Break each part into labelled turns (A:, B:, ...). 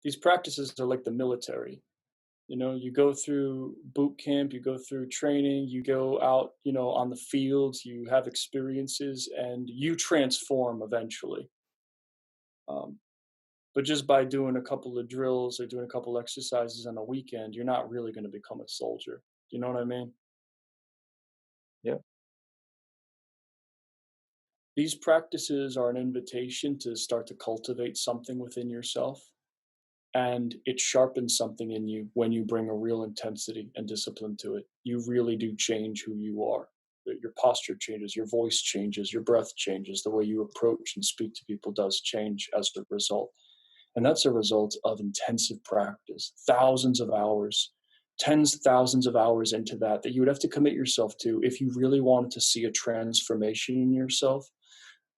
A: These practices are like the military. You go through boot camp, you go through training, you go out, on the fields, you have experiences, and you transform eventually. Um, but just by doing a couple of drills or doing a couple exercises on a weekend, you're not really going to become a soldier. Do you know what I mean?
B: Yeah.
A: These practices are an invitation to start to cultivate something within yourself, and it sharpens something in you when you bring a real intensity and discipline to it. You really do change who you are. Your posture changes, your voice changes, your breath changes, the way you approach and speak to people does change as a result. And that's a result of intensive practice, thousands of hours, tens of thousands of hours into that you would have to commit yourself to if you really wanted to see a transformation in yourself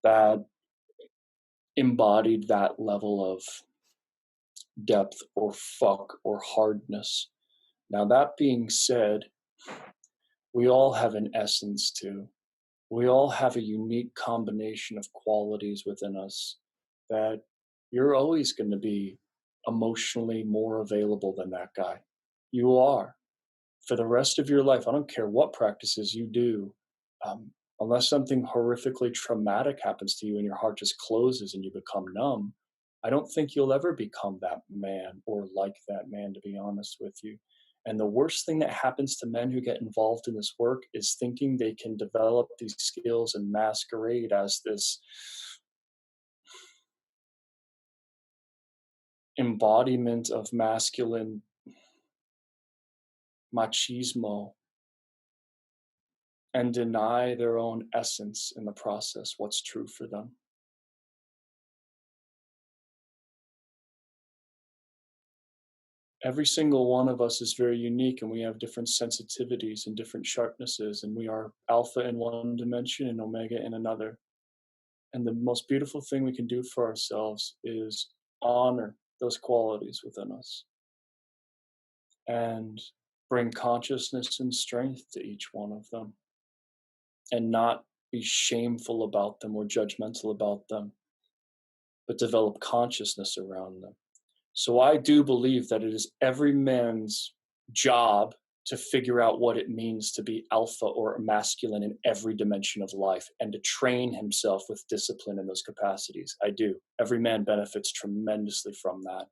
A: that embodied that level of depth or fuck or hardness. Now, that being said, we all have an essence too. We all have a unique combination of qualities within us that you're always going to be emotionally more available than that guy. You are. For the rest of your life, I don't care what practices you do, unless something horrifically traumatic happens to you and your heart just closes and you become numb, I don't think you'll ever become that man or like that man, to be honest with you. And the worst thing that happens to men who get involved in this work is thinking they can develop these skills and masquerade as this embodiment of masculine machismo and deny their own essence in the process, what's true for them. Every single one of us is very unique and we have different sensitivities and different sharpnesses, and we are alpha in one dimension and omega in another. And the most beautiful thing we can do for ourselves is honor those qualities within us and bring consciousness and strength to each one of them and not be shameful about them or judgmental about them, but develop consciousness around them. So I do believe that it is every man's job to figure out what it means to be alpha or masculine in every dimension of life and to train himself with discipline in those capacities. I do. Every man benefits tremendously from that.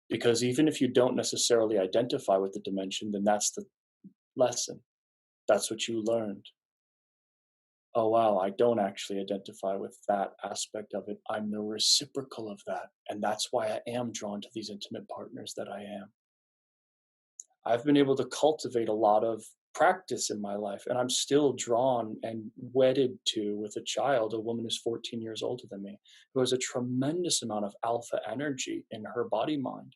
A: Because even if you don't necessarily identify with the dimension, then that's the lesson. That's what you learned. Oh, wow, I don't actually identify with that aspect of it. I'm the reciprocal of that. And that's why I am drawn to these intimate partners that I am. I've been able to cultivate a lot of practice in my life, and I'm still drawn and wedded to, with a child, a woman who's 14 years older than me, who has a tremendous amount of alpha energy in her body mind.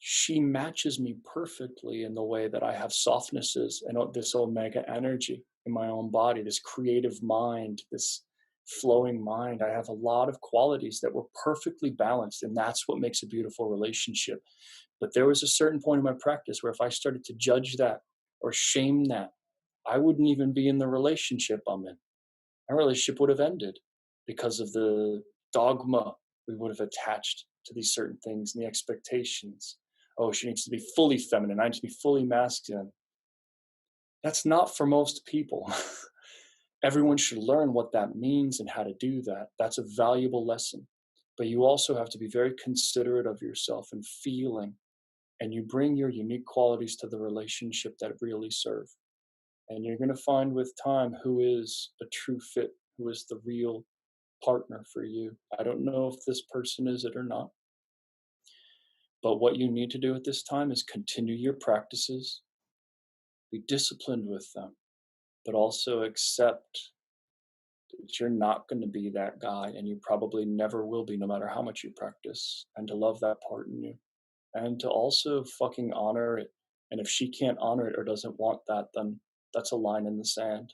A: She matches me perfectly in the way that I have softnesses and this omega energy in my own body, this creative mind, this flowing mind. I have a lot of qualities that were perfectly balanced, and that's what makes a beautiful relationship. But there was a certain point in my practice where if I started to judge that or shame that, I wouldn't even be in the relationship I'm in. Our relationship would have ended because of the dogma we would have attached to these certain things and the expectations. Oh, she needs to be fully feminine. I need to be fully masculine. That's not for most people. Everyone should learn what that means and how to do that. That's a valuable lesson. But you also have to be very considerate of yourself and feeling, and you bring your unique qualities to the relationship that really serve. And you're going to find with time who is a true fit, who is the real partner for you. I don't know if this person is it or not, but what you need to do at this time is continue your practices, be disciplined with them, but also accept that you're not going to be that guy and you probably never will be no matter how much you practice, and to love that part in you and to also fucking honor it. And if she can't honor it or doesn't want that, then that's a line in the sand.